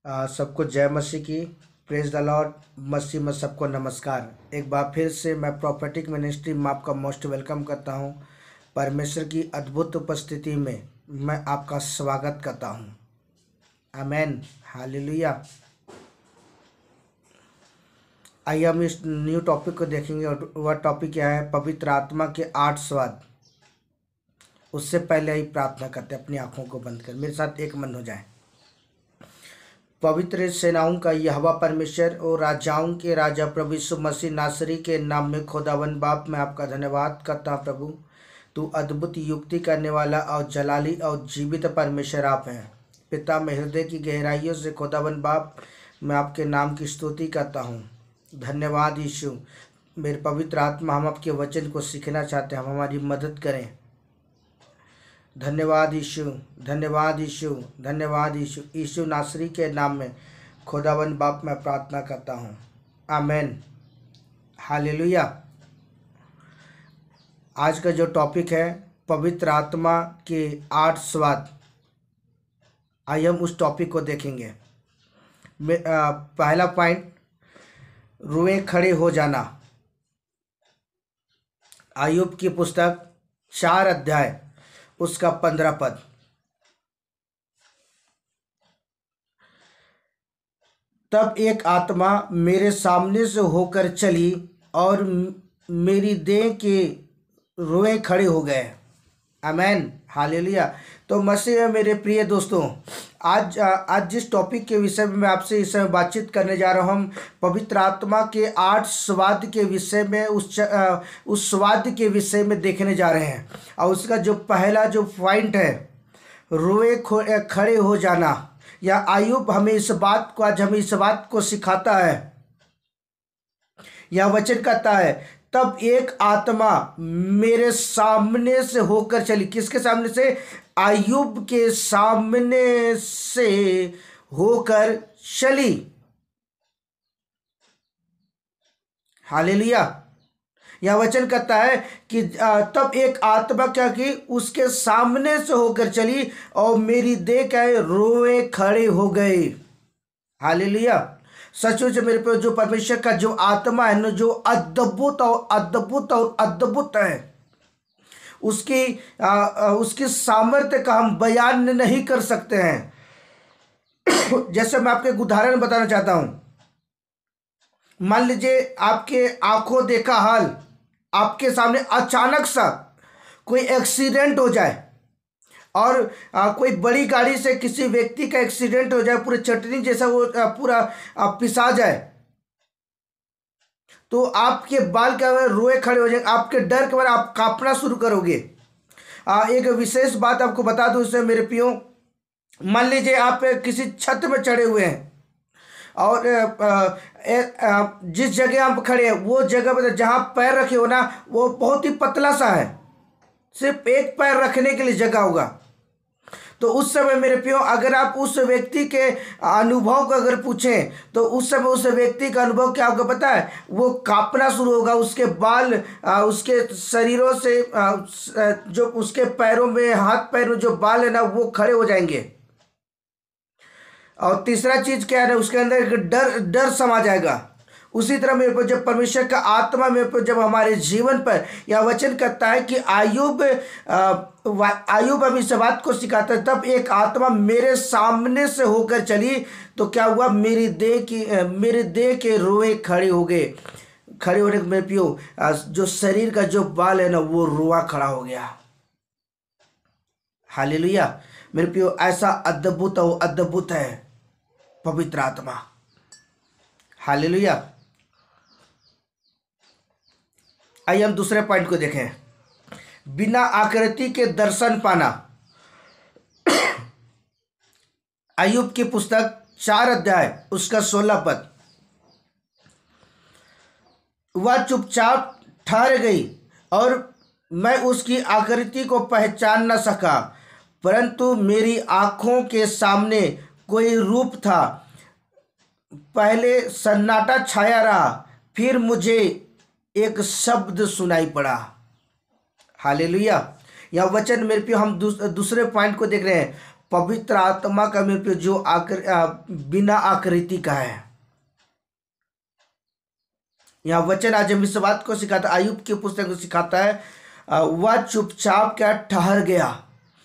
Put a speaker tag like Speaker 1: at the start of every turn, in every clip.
Speaker 1: सबको जय मसीह की। Praise the Lord. मसीह में सबको नमस्कार। एक बार फिर से मैं प्रॉफेटिक मिनिस्ट्री में आपका मोस्ट वेलकम करता हूं। परमेश्वर की अद्भुत उपस्थिति में मैं आपका स्वागत करता हूं। आमेन, हालेलुया। आइए हम इस न्यू टॉपिक को देखेंगे और वह टॉपिक क्या है? पवित्र आत्मा के 8 स्वाद। उससे पहले ही प्रार्थना करते हैं। अपनी आंखों को बंद कर मेरे साथ एक मन हो जाए। पवित्र सेनाओं का यहोवा परमेश्वर और राजाओं के राजा प्रभु यीशु मसीह नासरी के नाम में खुदावन बाप मैं आपका धन्यवाद करता हूँ। प्रभु तू अद्भुत युक्ति करने वाला और जलाली और जीवित परमेश्वर आप हैं। पिता, मैं हृदय की गहराइयों से खुदावन बाप मैं आपके नाम की स्तुति करता हूँ। धन्यवाद यीशु। मेरे पवित्र आत्मा, हम आपके वचन को सीखना चाहते हैं, हम हमारी मदद करें। धन्यवाद यीशु, धन्यवाद यीशु, धन्यवाद यीशु। यीशु नासरी के नाम में खुदावन बाप मैं प्रार्थना करता हूँ। Amen, hallelujah. आज का जो टॉपिक है पवित्र आत्मा के 8 स्वाद। आइए हम उस टॉपिक को देखेंगे। पहला पॉइंट, रुएं खड़े हो जाना। अय्यूब की पुस्तक 4 अध्याय उसका 15 पद। तब एक आत्मा मेरे सामने से होकर चली और मेरी देह के रोए खड़े हो गए। आमेन, हालेलुया। तो मसीह में मेरे प्रिय दोस्तों, आज जिस टॉपिक के विषय में मैं आपसे इस समय बातचीत करने जा रहा हूँ, हम पवित्र आत्मा के 8 स्वाद के विषय में उस स्वाद के विषय में देखने जा रहे हैं। और उसका जो पहला जो पॉइंट है, रोए खड़े हो जाना। या अय्यूब हमें इस बात को सिखाता है। यह वचन कहता है, तब एक आत्मा मेरे सामने से होकर चली। किसके सामने से? अय्यूब के सामने से होकर चली। हालेलुया। यह वचन कहता है कि तब एक आत्मा क्या की, उसके सामने से होकर चली और मेरी देह क्या है, रोए खड़े हो गए। हालेलुया। सचमुच मेरे पे जो परमेश्वर का जो आत्मा है ना, जो अद्भुत और अद्भुत और अद्भुत है, उसकी सामर्थ्य का हम बयान नहीं कर सकते हैं। जैसे मैं आपको एक उदाहरण बताना चाहता हूं। मान लीजिए आपके आंखों देखा हाल, आपके सामने अचानक सा कोई एक्सीडेंट हो जाए और कोई बड़ी गाड़ी से किसी व्यक्ति का एक्सीडेंट हो जाए, पूरे चटनी जैसा वो पूरा पिसा जाए, तो आपके बाल क्या रोए खड़े हो जाएंगे। आपके डर के बाद आप कांपना शुरू करोगे। एक विशेष बात आपको बता दूं इससे मेरे प्रियो। मान लीजिए आप किसी छत में चढ़े हुए हैं और जिस जगह आप खड़े हैं वो जगह पर जहाँ पैर रखे हो ना, वो बहुत ही पतला सा है, सिर्फ एक पैर रखने के लिए जगह होगा। तो उस समय मेरे प्रियो, अगर आप उस व्यक्ति के अनुभव को अगर पूछें तो उस समय उस व्यक्ति का अनुभव क्या होगा पता है? वो कांपना शुरू होगा। उसके बाल उसके शरीरों से जो उसके पैरों में, हाथ पैर में जो बाल है ना, वो खड़े हो जाएंगे। और तीसरा चीज क्या है, उसके अंदर एक डर समा जाएगा। उसी तरह मेरे पर जब परमेश्वर का आत्मा मेरे पर जब हमारे जीवन पर यह वचन करता है कि अय्यूब अभी इस बात को सिखाता है, तब एक आत्मा मेरे सामने से होकर चली तो क्या हुआ, मेरे देह के रोए खड़े हो गए। खड़े होने के मेरे पियो, जो शरीर का जो बाल है ना, वो रोआ खड़ा हो गया। हालेलुया। मेरे पियो, ऐसा अद्भुत है पवित्र आत्मा। हालेलुया। आइए हम दूसरे पॉइंट को देखें। बिना आकृति के दर्शन पाना। अय्यूब की पुस्तक 4 अध्याय उसका 16 पद। वह चुपचाप ठहर गई और मैं उसकी आकृति को पहचान न सका, परंतु मेरी आंखों के सामने कोई रूप था। पहले सन्नाटा छाया रहा, फिर मुझे एक शब्द सुनाई पड़ा। हालेलुया। यह वचन मेरे पे हम दूसरे पॉइंट को देख रहे हैं। पवित्र आत्मा का मेरे प्रियो जो बिना आकृति का है। यहाँ वचन आज हम इस बात को सिखाता, आयुब की पुस्तक को सिखाता है, वह चुपचाप क्या ठहर गया,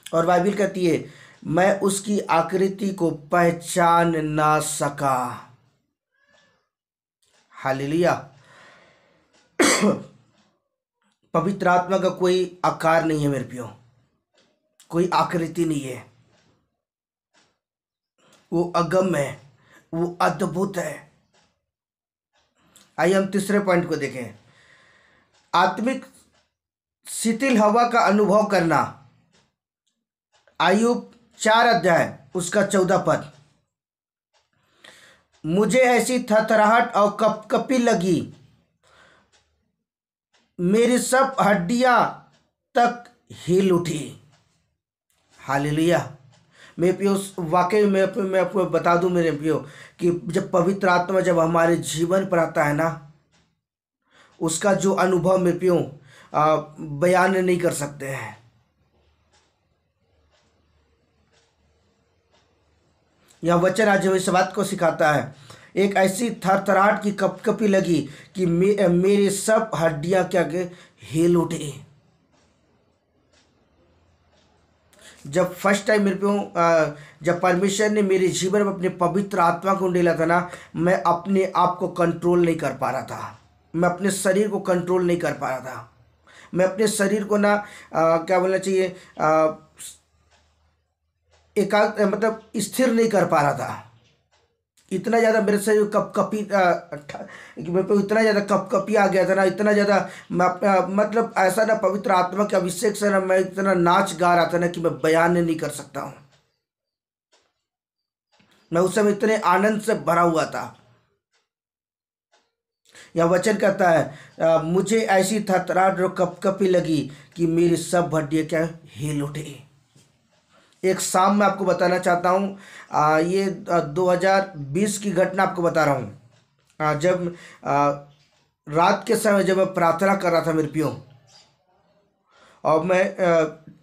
Speaker 1: और बाइबल कहती है मैं उसकी आकृति को पहचान ना सका। हालेलुया। पवित्र आत्मा का कोई आकार नहीं है मेरे प्रियो, कोई आकृति नहीं है, वो अगम्य है, वो अद्भुत है। आइए हम तीसरे पॉइंट को देखें, आत्मिक शिथिल हवा का अनुभव करना। आयुब 4 अध्याय उसका 14 पद, मुझे ऐसी थरथराहट और कपकपी लगी, मेरी सब हड्डियां तक हिल उठी। हालेलुया। मेरे प्रियो वाकई में मैं आपको बता दूं मेरे प्रियो कि जब पवित्र आत्मा जब हमारे जीवन पर आता है ना, उसका जो अनुभव मेरे प्रियो बयान नहीं कर सकते हैं। यह वचन आज इस बात को सिखाता है, एक ऐसी थरथराहट की कपकपी लगी कि मेरी सब हड्डियां क्या के हिल उठी। जब फर्स्ट टाइम मेरे पे जब परमेश्वर ने मेरे जीवन में अपने पवित्र आत्मा को डाला था ना, मैं अपने आप को कंट्रोल नहीं कर पा रहा था, मैं अपने शरीर को कंट्रोल नहीं कर पा रहा था, मैं अपने शरीर को ना क्या बोलना चाहिए मतलब स्थिर नहीं कर पा रहा था। इतना ज़्यादा मेरे शरीर कपकपी मेरे पे इतना ज़्यादा कपकपी आ गया था ना, इतना ज़्यादा मतलब ऐसा ना पवित्र आत्मा के अभिषेक से ना मैं इतना नाच गा रहा था ना कि मैं बयान नहीं कर सकता हूँ। मैं उस समय इतने आनंद से भरा हुआ था। यह वचन कहता है मुझे ऐसी थरथराहट और कपकपी लगी कि मेरी सब हड्डियां क्या हिल उठी। एक शाम में आपको बताना चाहता हूँ, ये 2020 की घटना आपको बता रहा हूँ। जब रात के समय जब मैं प्रार्थना कर रहा था मेरे प्रियो, और मैं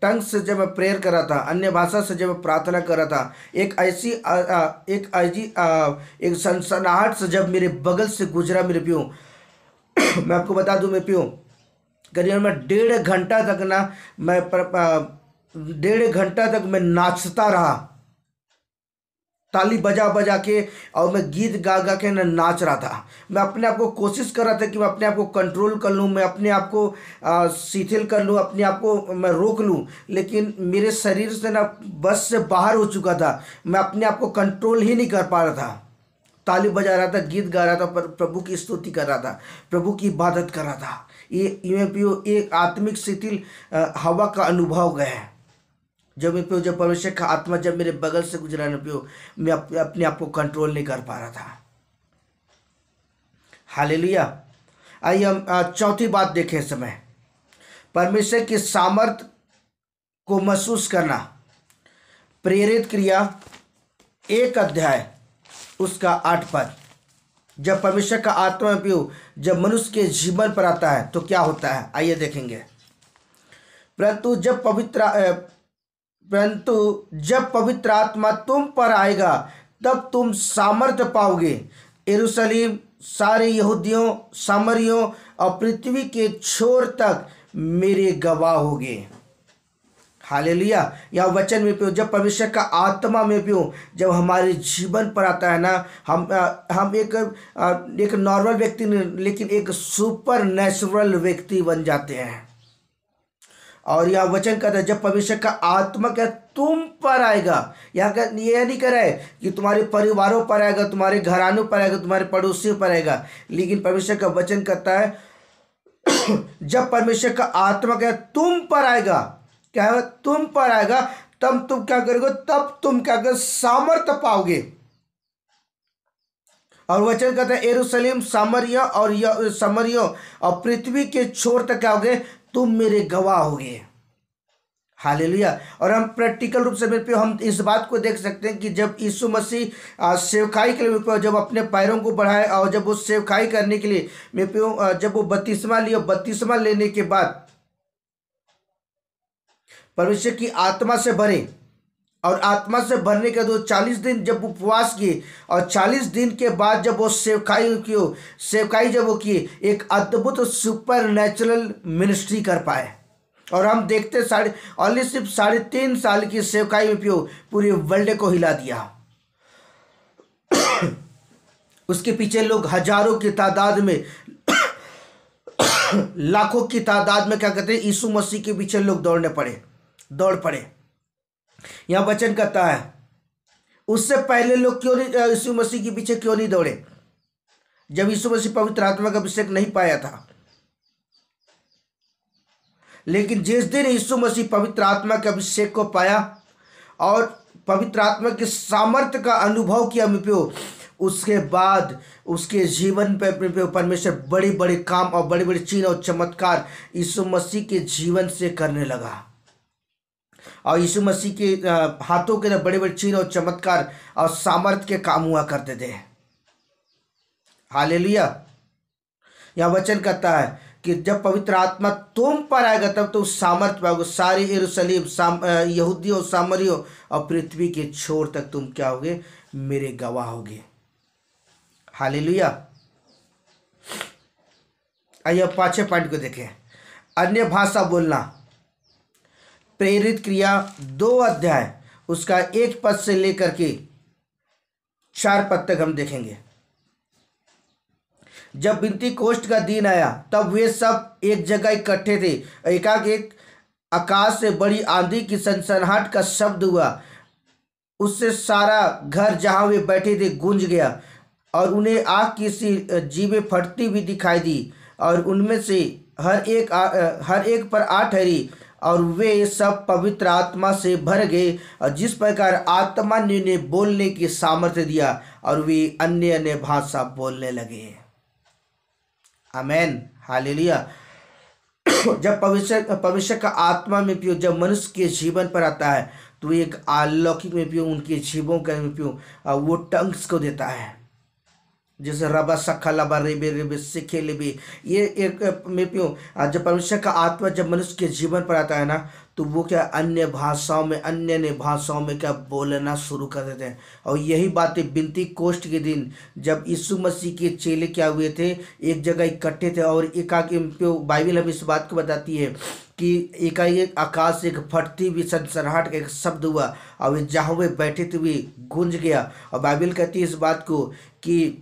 Speaker 1: टंग से जब मैं प्रेयर कर रहा था, अन्य भाषा से जब मैं प्रार्थना कर रहा था, एक सनसनाहट से जब मेरे बगल से गुजरा मेरे प्रियो। मैं आपको बता दूं मेरे प्रियो, करीब मैं 1.5 घंटा तक ना मैं 1.5 घंटा तक मैं नाचता रहा, ताली बजा बजा के, और मैं गीत गा गा के नाच रहा था। मैं अपने आप को कोशिश कर रहा था कि मैं अपने आप को कंट्रोल कर लूँ, मैं अपने आप को शिथिल कर लूँ, अपने आप को मैं रोक लूँ, लेकिन मेरे शरीर से ना बस से बाहर हो चुका था। मैं अपने आप को कंट्रोल ही नहीं कर पा रहा था। ताली बजा रहा था, गीत गा रहा था, पर प्रभु की स्तुति कर रहा था, प्रभु की इबादत कर रहा था। ये एक आत्मिक शिथिल हवा का अनुभव गया है। जब परमेश्वर का आत्मा जब मेरे बगल से गुजरा न पियो, मैं अपने आप को कंट्रोल नहीं कर पा रहा था। हालेलुया। आइए हम चौथी बात देखें इस समय, परमेश्वर की सामर्थ को महसूस करना। प्रेरित क्रिया 1 अध्याय उसका 8 पद, जब परमेश्वर का आत्मा पियो जब मनुष्य के जीवन पर आता है तो क्या होता है, आइए देखेंगे। परंतु जब पवित्र आत्मा तुम पर आएगा तब तुम सामर्थ्य पाओगे, यरूशलेम सारे यहूदियों, सामरियों और पृथ्वी के छोर तक मेरे गवाह होगे। हालेलुया। यह वचन में पियो, जब परमेश्वर का आत्मा में पियो जब हमारे जीवन पर आता है ना, हम एक नॉर्मल व्यक्ति नहीं, लेकिन एक सुपर नेचुरल व्यक्ति बन जाते हैं। और यह वचन कहता है जब परमेश्वर का आत्मा क्या तुम पर आएगा, यह नहीं कह रहा है कि तुम्हारे परिवारों पर आएगा, तुम्हारे घरानों पर आएगा, तुम्हारे पड़ोसियों पर आएगा, लेकिन परमेश्वर का वचन कहता है जब परमेश्वर का आत्मा क्या तुम पर आएगा, क्या है तुम पर आएगा, तब तुम क्या करोगे, तब तुम क्या करोगे, सामर्थ्य पाओगे। और वचन कहता है यरूशलेम सामरियों और पृथ्वी के छोर तक क्या होगे, तुम मेरे गवाह होगे। हालेलुया। और हम प्रैक्टिकल रूप से मेरे पे हम इस बात को देख सकते हैं कि जब यीशु मसीह सेवकाई के लिए जब अपने पैरों को बढ़ाए और जब वो सेवकाई करने के लिए मेरे पे जब वो बपतिस्मा लिया, बपतिस्मा लेने के बाद परमेश्वर की आत्मा से भरे और आत्मा से भरने के दो 40 दिन जब उपवास किए और 40 दिन के बाद जब वो सेवकाई जब वो किए, एक अद्भुत सुपर नेचुरल मिनिस्ट्री कर पाए। और हम देखते सिर्फ 3.5 साल की सेवकाई में पियो पूरे वर्ल्ड को हिला दिया। उसके पीछे लोग हजारों की तादाद में लाखों की तादाद में क्या कहते हैं, यीशु मसीह के पीछे लोग दौड़ पड़े। यहां वचन कहता है उससे पहले लोग क्यों नहीं यीशु मसीह के पीछे क्यों नहीं दौड़े, जब यीशु मसीह पवित्र आत्मा का अभिषेक नहीं पाया था। लेकिन जिस दिन यीशु मसीह पवित्र आत्मा के अभिषेक को पाया और पवित्र आत्मा के सामर्थ्य का अनुभव किया मित्रों, उसके बाद उसके जीवन पे परमेश्वर बड़े बड़े काम और बड़े बड़े चिन्ह और चमत्कार यीशु मसीह के जीवन से करने लगा। और यीशु मसीह के हाथों के बड़े बड़े चिन्ह और चमत्कार और सामर्थ्य के काम हुआ करते थे। हालेलुया। यह वचन कहता है कि जब पवित्र आत्मा तुम पर आएगा तब तो सामर्थ्य पाओगे, सारे यरूशलेम यहूदियों सामरियों और पृथ्वी के छोर तक तुम क्या होगे, मेरे गवाह होगे। हालेलुया। आइए 5वें पॉइंट को देखें, अन्य भाषा बोलना। प्रेरित क्रिया 2 अध्याय उसका 1 पद से लेकर के 4 पद तक हम देखेंगे। जब बिन्तेकोस्त का दिन आया तब वे सब एक जगह इकट्ठे थे। एकाएक आकाश से बड़ी आंधी की सनसनाहट का शब्द हुआ, उससे सारा घर जहां वे बैठे थे गूंज गया और उन्हें आग की सी जीभें फटती हुई दिखाई दी और उनमें से हर एक पर आ ठहरी और वे सब पवित्र आत्मा से भर गए और जिस प्रकार आत्मा ने उन्हें बोलने की सामर्थ्य दिया और वे अन्य अन्य भाषा बोलने लगे। आमेन। हालेलुया। जब परमेश्वर का आत्मा में पियो जब मनुष्य के जीवन पर आता है तो एक अलौकिक में पियो उनके जीवों के में पियो वो टंग्स को देता है, जैसे रबा सखा लबा रेबे रेबे सिखे लेबे, ये एक में पियो। जब परमेश्वर का आत्मा जब मनुष्य के जीवन पर आता है ना तो वो क्या अन्य भाषाओं में क्या बोलना शुरू कर देते हैं। और यही बातें बिन्तेकोस्त के दिन जब यीशु मसीह के चेले क्या हुए थे, एक जगह इकट्ठे थे और एकाएक बाइबल हमें इस बात को बताती है कि एकाएक आकाश से एक फटती हुई सनसनाहट का एक शब्द हुआ और वे जहाँ वे बैठे थे वे गूंज गया। और बाइबल कहती है इस बात को कि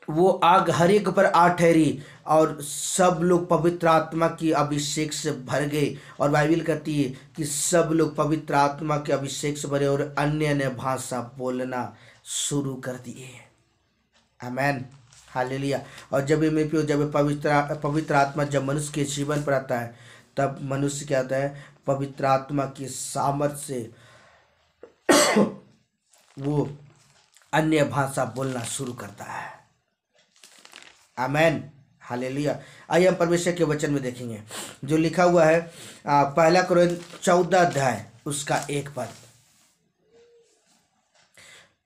Speaker 1: वो आग हर एक पर आ ठहरी और सब लोग पवित्र आत्मा की अभिषेक से भर गए। और बाइबल कहती है कि सब लोग पवित्र आत्मा के अभिषेक से भरे और अन्य अन्य भाषा बोलना शुरू कर दिए। आमेन। हालेलुया। और जब पवित्र आत्मा जब मनुष्य के जीवन पर आता है तब मनुष्य क्या आता है, पवित्र आत्मा की सामर्थ्य से वो अन्य भाषा बोलना शुरू करता है। आमेन। हालेलुया। आइए हम परमेश्वर के वचन में देखेंगे जो लिखा हुआ है 1 कोरिन्थ 14 अध्याय उसका 1 पद।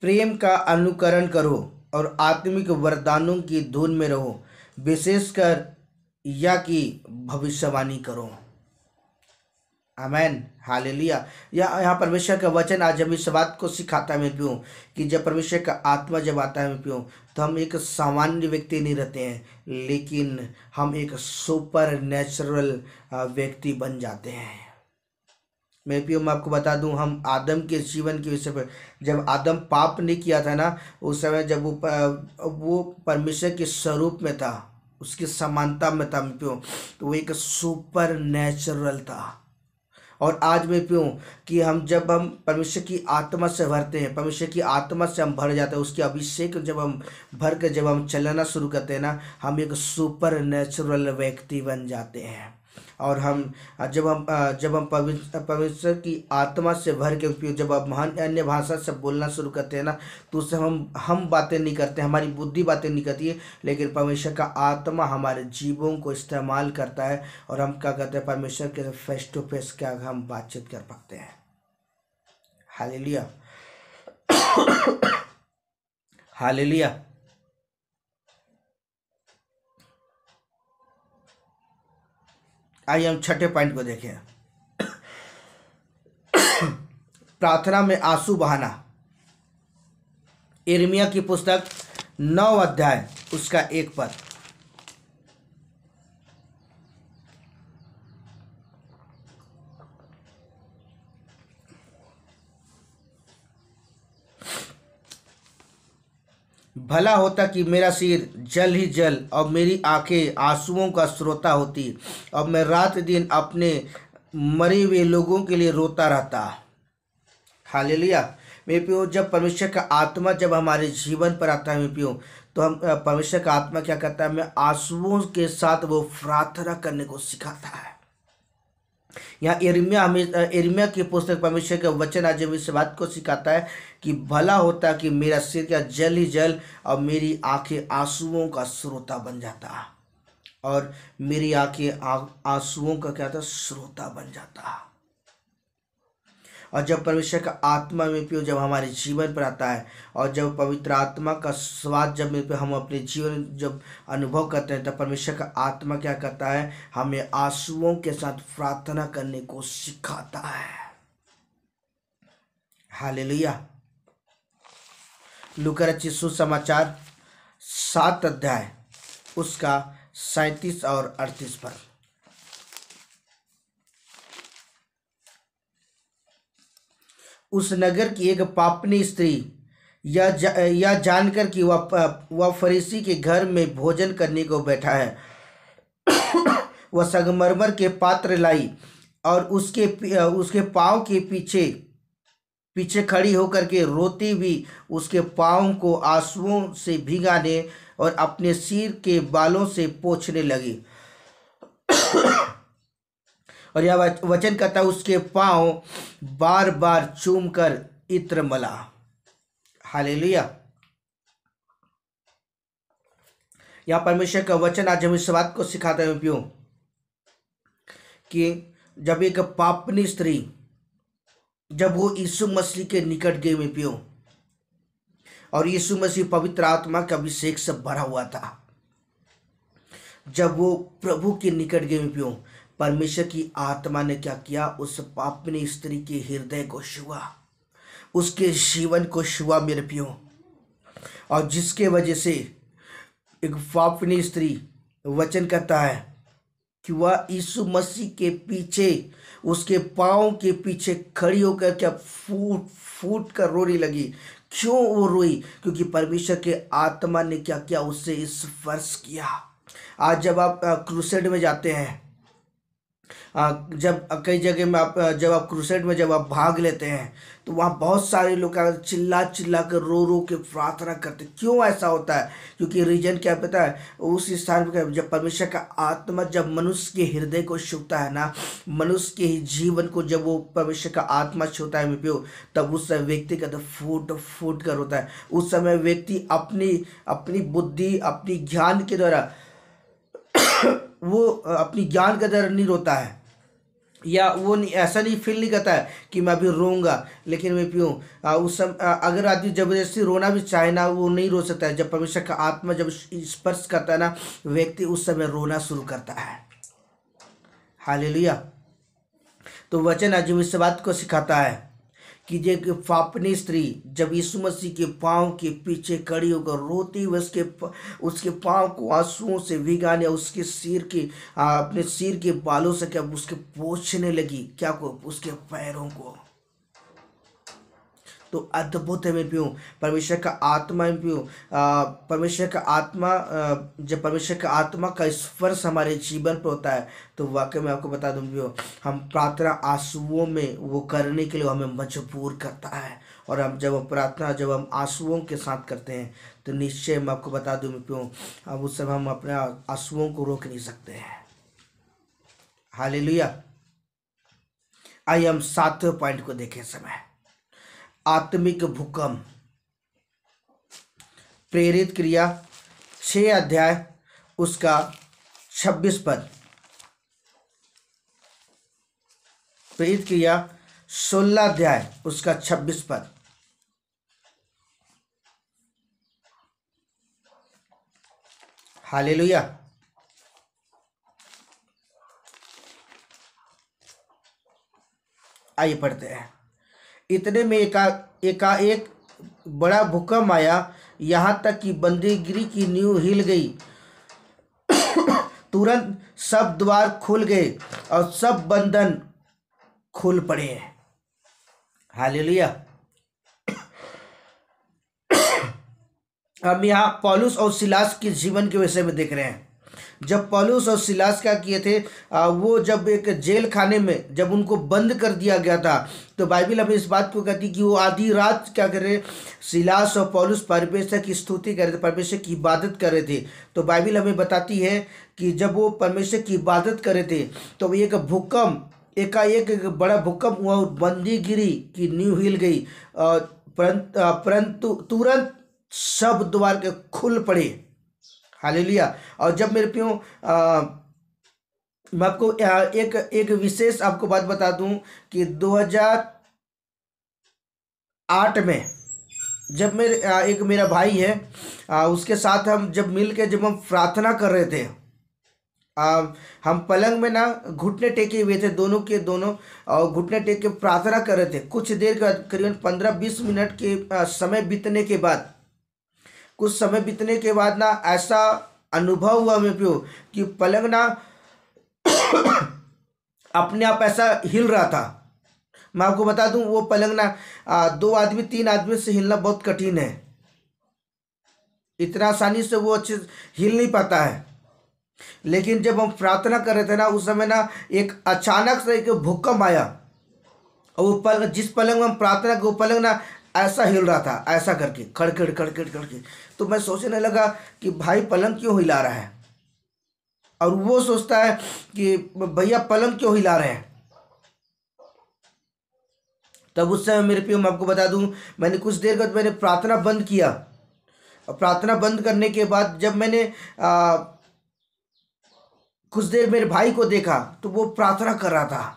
Speaker 1: प्रेम का अनुकरण करो और आत्मिक वरदानों की धुन में रहो, विशेषकर या कि भविष्यवाणी करो। आमेन। हालेलुया। यहाँ परमेश्वर का वचन आज हम इस बात को सिखाता है पियो कि जब परमेश्वर का आत्मा जब आता है पियो तो हम एक सामान्य व्यक्ति नहीं रहते हैं, लेकिन हम एक सुपर नेचुरल व्यक्ति बन जाते हैं। मैं पियो मैं आपको बता दूं, हम आदम के जीवन के विषय पर, जब आदम पाप नहीं किया था ना उस समय जब वो परमेश्वर के स्वरूप में था, उसकी समानता में था पियो, तो वो एक सुपर नेचुरल था। और आज में पियो कि जब हम परमेश्वर की आत्मा से भरते हैं, परमेश्वर की आत्मा से हम भर जाते हैं, उसके अभिषेक जब हम भर कर जब हम चलना शुरू करते हैं ना, हम एक सुपर नेचुरल व्यक्ति बन जाते हैं। और जब हम परमेश्वर की आत्मा से भर के पियो जब हम अन्य भाषा से बोलना शुरू करते हैं ना तो उससे हम बातें नहीं करते, हमारी बुद्धि बातें नहीं करती है, लेकिन परमेश्वर का आत्मा हमारे जीवों को इस्तेमाल करता है और हम क्या करते हैं, परमेश्वर के फेस टू फेस क्या हम बातचीत कर पाते हैं। हालेलुया। हालेलुया। आइए हम 6ठे पॉइंट को देखें। प्रार्थना में आंसू बहाना। यिर्मयाह की पुस्तक 9 अध्याय उसका 1 पद। भला होता कि मेरा सिर जल ही जल और मेरी आंखें आंसुओं का स्रोता होती, और मैं रात दिन अपने मरे हुए लोगों के लिए रोता रहता। हालेलुया। मेरे प्रियो, जब परमेश्वर का आत्मा जब हमारे जीवन पर आता है मेरे प्रियो, तो हम परमेश्वर का आत्मा क्या करता है, हमें आंसुओं के साथ वो प्रार्थना करने को सिखाता है। यहाँ यिर्मयाह की पुस्तक परमेश्वर का वचन आज हमें इस बात को सिखाता है कि भला होता कि मेरा सिर का जल ही जल और मेरी आंखें आंसुओं का स्रोता बन जाता, और मेरी आंखें आंसुओं का क्या था, स्रोता बन जाता। और जब परमेश्वर का आत्मा में पियो जब हमारे जीवन पर आता है, और जब पवित्र आत्मा का स्वाद जब में पे हम अपने जीवन जब अनुभव करते हैं, तब परमेश्वर का आत्मा क्या करता है, हमें आंसुओं के साथ प्रार्थना करने को सिखाता है। हालेलुया। लूका रचित सुसमाचार 7 अध्याय उसका 37 और 38 पर। उस नगर की एक पापनी स्त्री यह जानकर कि वह फरीसी के घर में भोजन करने को बैठा है, वह संगमरमर के पात्र लाई और उसके पाँव के पीछे पीछे खड़ी होकर के रोती हुई उसके पाँव को आंसुओं से भिगाने और अपने सिर के बालों से पोंछने लगी। और यह वचन कहता, उसके पांव बार बार चूम कर इत्र मला। हालेलुया। यह परमेश्वर का वचन आज हम इस बात को सिखाते हैं प्रियो कि जब एक पापनी स्त्री जब वो यीशु मसीह के निकट गई में पियो, और यीशु मसीह पवित्र आत्मा के अभिषेक से भरा हुआ था, जब वो प्रभु के निकट गए में पियो, परमेश्वर की आत्मा ने क्या किया, उस पापनी स्त्री के हृदय को छुआ, उसके जीवन को छुआ मेरे पियो। और जिसके वजह से एक पापनी स्त्री वचन करता है कि वह यीशु मसीह के पीछे उसके पाँव के पीछे खड़ी होकर क्या फूट फूट कर रोने लगी। क्यों वो रोई? क्योंकि परमेश्वर के आत्मा ने क्या किया, उससे स्पर्श किया। आज जब आप क्रूसेड में जाते हैं, जब कई जगह में जब आप क्रूसेड में जब आप भाग लेते हैं, तो वहाँ बहुत सारे लोग चिल्ला चिल्ला कर रो रो के प्रार्थना करते। क्यों ऐसा होता है? क्योंकि रीजन क्या पता है, उस स्थान पर जब परमेश्वर का आत्मा जब मनुष्य के हृदय को छूता है ना, मनुष्य के जीवन को जब वो परमेश्वर का आत्मा छूता है में, तब उस समय व्यक्ति का तो फूट फूट कर होता है। उस समय व्यक्ति अपनी बुद्धि अपनी ज्ञान के द्वारा वो अपनी ज्ञान के द्वारा नहीं रोता है, या वो ऐसा नहीं फील नहीं करता है कि मैं अभी रोऊंगा। लेकिन मैं पियूँ उस समय अगर आदमी जबरदस्ती रोना भी चाहे ना, वो नहीं रो सकता है। जब परमेश्वर का आत्मा जब स्पर्श करता है ना, व्यक्ति उस समय रोना शुरू करता है। हालेलुया। तो वचन आज इस बात को सिखाता है कि ये पापनी स्त्री जब यीशु मसीह के पाँव के पीछे खड़ी होकर रोती हुई उसके पाँव को आंसुओं से भिगाने, उसके सिर के अपने सिर के बालों से क्या उसके पोंछने लगी, क्या को उसके पैरों को। तो अद्भुत है मेरे प्रियो, परमेश्वर का आत्मा में प्रियो, परमेश्वर का आत्मा जब परमेश्वर का आत्मा का स्पर्श हमारे जीवन पर होता है, तो वाकई में आपको बता दूं प्रियो, हम प्रार्थना आंसुओं में वो करने के लिए हमें मजबूर करता है। और हम जब प्रार्थना जब हम आंसुओं के साथ करते हैं, तो निश्चय मैं आपको बता दूं प्रियो, अब उस समय हम अपने आंसुओं को रोक नहीं सकते हैं। हालेलुया। आइए हम 7वें पॉइंट को देखें समय, आत्मिक भूकंप। प्रेरित क्रिया 6 अध्याय उसका 26 पद। प्रेरित क्रिया 16 अध्याय उसका 26 पद। हालेलुया। आइए पढ़ते हैं। इतने में एकाएक बड़ा भूकंप आया, यहाँ तक कि बंदीगिरी की नींव हिल गई। तुरंत सब द्वार खुल गए और सब बंधन खुल पड़े। हालेलुया। हम यहाँ पौलुस और सिलास के जीवन के विषय में देख रहे हैं। जब पौलुस और सिलास क्या किए थे, वो जब एक जेल खाने में जब उनको बंद कर दिया गया था, तो बाइबल हमें इस बात को कहती कि वो आधी रात क्या कर रहे, सिलास और पौलुस परमेश्वर की स्तुति कर रहे थे, परमेश्वर की इबादत कर रहे थे। तो बाइबल हमें बताती है कि जब वो परमेश्वर की इबादत कर रहे थे तो एक भूकंप, एकाएक एक बड़ा भूकंप हुआ और बंदीगिरी की नींव हिल गई, परंतु तुरंत सब द्वार के खुल पड़े। हालेलुया। और जब मेरे प्रियो मैं आपको एक विशेष आपको बात बता दूं कि 2008 में जब एक मेरा भाई है, उसके साथ हम जब मिल के जब हम प्रार्थना कर रहे थे, हम पलंग में ना घुटने टेके हुए थे, दोनों के दोनों, और घुटने टेक के प्रार्थना कर रहे थे। कुछ देर का करीबन 15-20 मिनट के समय बीतने के बाद, कुछ समय बीतने के बाद ना ऐसा अनुभव हुआ मेरे को कि पलंग ना अपने आप ऐसा हिल रहा था। मैं आपको बता दूं, वो पलंग ना 2 आदमी 3 आदमी से हिलना बहुत कठिन है, इतना आसानी से वो अच्छे हिल नहीं पाता है। लेकिन जब हम प्रार्थना कर रहे थे ना, उस समय ना एक अचानक से एक भूकंप आया, और वो पलंग, जिस पलंग में हम प्रार्थना कर, वो पलंग ना ऐसा हिल रहा था, ऐसा करके खड़खड़ खड़खड़ खड़खड़। तो मैं सोचने लगा कि भाई पलंग क्यों हिला रहा है, और वो सोचता है कि भैया पलंग क्यों हिला रहे हैं। तब उस समय मेरे प्रियो मैं आपको बता दूं, मैंने कुछ देर बाद मैंने प्रार्थना बंद किया, और प्रार्थना बंद करने के बाद जब मैंने कुछ देर मेरे भाई को देखा तो वो प्रार्थना कर रहा था,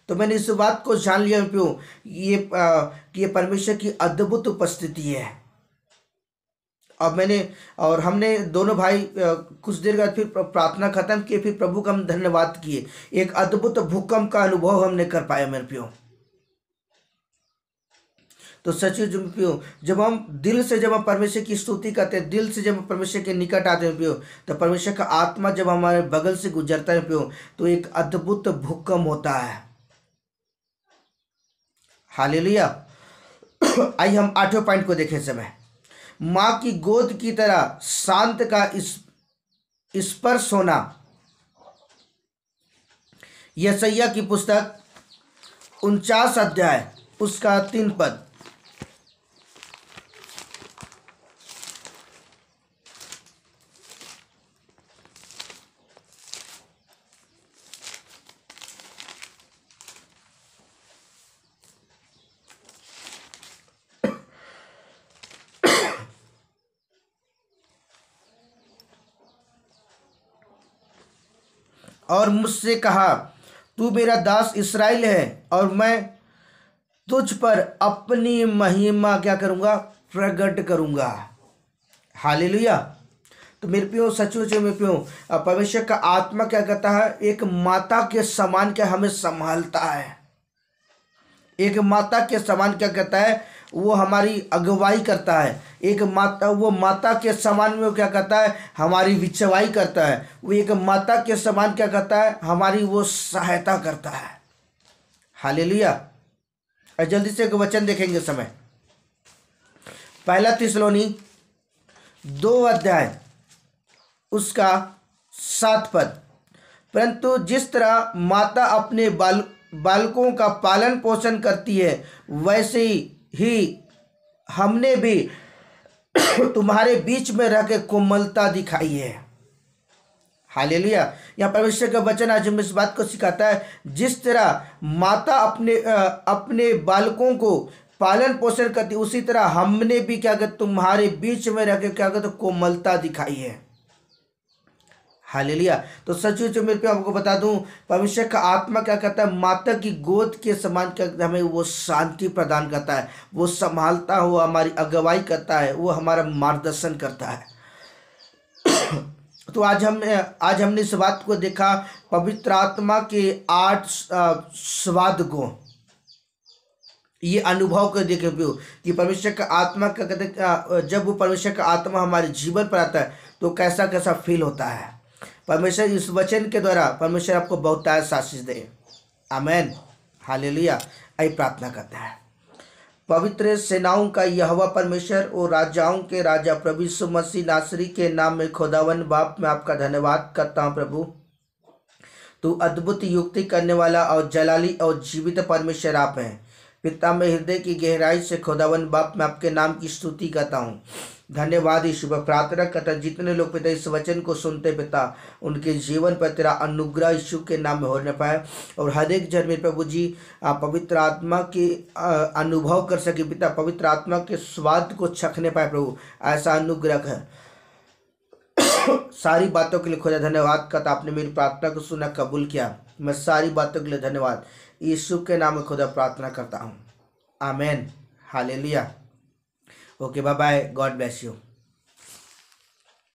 Speaker 1: तो मैंने इस बात को जान लिया क्यों, ये परमेश्वर की अद्भुत उपस्थिति है। और हमने दोनों भाई कुछ देर बाद फिर प्रार्थना खत्म किए, फिर प्रभु का हम धन्यवाद किए। एक अद्भुत भूकंप का अनुभव हमने कर पाया मेरे प्रियो। तो सच्ची प्रियो, जब हम दिल से जब हम परमेश्वर की स्तुति करते हैं, दिल से जब हम परमेश्वर के निकट आते हैं प्रियो, तो परमेश्वर का आत्मा जब हमारे बगल से गुजरता है प्रियो, तो एक अद्भुत भूकंप होता है। हालेलुया। आइए हम 8वें पॉइंट को देखें। समय माँ की गोद की तरह शांत का स्पर्श होना। यशायाह की पुस्तक 49 अध्याय उसका 3 पद। और मुझसे कहा, तू मेरा दास इस्राएल है, और मैं तुझ पर अपनी महिमा क्या करूँगा, प्रकट करूँगा। हालेलुया। तो मेरे प्रियो, सचमुच मेरे प्रियो, परमेश्वर का आत्मा क्या करता है, एक माता के समान क्या हमें संभालता है। एक माता के समान क्या करता है, वो हमारी अगुवाई करता है। एक माता, वो माता के समान में वो क्या करता है, हमारी विचवाई करता है। वो एक माता के समान क्या करता है, हमारी वो सहायता करता है। हालेलुया। और जल्दी से एक वचन देखेंगे समय, 1 थिस्सलुनी 2 अध्याय उसका 7 पद। परंतु जिस तरह माता अपने बालकों का पालन पोषण करती है, वैसे ही हमने भी तुम्हारे बीच में रह के कोमलता दिखाई है। हालेलुया। यहाँ परमेश्वर का वचन आज हमें इस बात को सिखाता है, जिस तरह माता अपने बालकों को पालन पोषण करती, उसी तरह हमने भी क्या कहते तुम्हारे बीच में रह के क्या कहते कोमलता दिखाई है। हालेलुया। तो सच मेरे पे आपको बता दूं, परमेश्वर का आत्मा क्या करता है, माता की गोद के समान क्या हमें वो शांति प्रदान करता है, वो संभालता है, वो हमारी अगुवाई करता है, वो हमारा मार्गदर्शन करता है। तो आज हमने इस बात को देखा, पवित्र आत्मा के 8 स्वाद को। ये अनुभव कर देखे प्रभु कि परमेश्वर का आत्मा का कहते जब वो परमेश्वर का आत्मा हमारे जीवन पर आता है तो कैसा कैसा फील होता है। परमेश्वर इस वचन के द्वारा परमेश्वर आपको बहुत आशीष दे। आमेन, हालेलुया। आई प्रार्थना करता है। पवित्र सेनाओं का यहोवा परमेश्वर और राजाओं के राजा प्रभु यीशु मसीह नासरी के नाम में खुदावन बाप मैं आपका धन्यवाद करता हूँ। प्रभु तू अद्भुत युक्ति करने वाला और जलाली और जीवित परमेश्वर आप हैं। पिता में हृदय की गहराई से खुदावन बाप मैं आपके नाम की स्तुति करता हूँ। धन्यवाद यीशु। प्रार्थना करता जितने लोग पिता इस वचन को सुनते पिता उनके जीवन पर तेरा अनुग्रह यीशु के नाम में होने पाए और हर एक जन में प्रभु जी आप पवित्र आत्मा की अनुभव कर सके पिता, पवित्र आत्मा के स्वाद को चखने पाए प्रभु, ऐसा अनुग्रह है। सारी बातों के लिए खुदा धन्यवाद करता, आपने मेरी प्रार्थना को सुना कबूल किया। मैं सारी बातों के लिए धन्यवाद यीशु के नाम में खुदा प्रार्थना करता हूँ। Amen, hallelujah. Okay, bye bye, God bless you.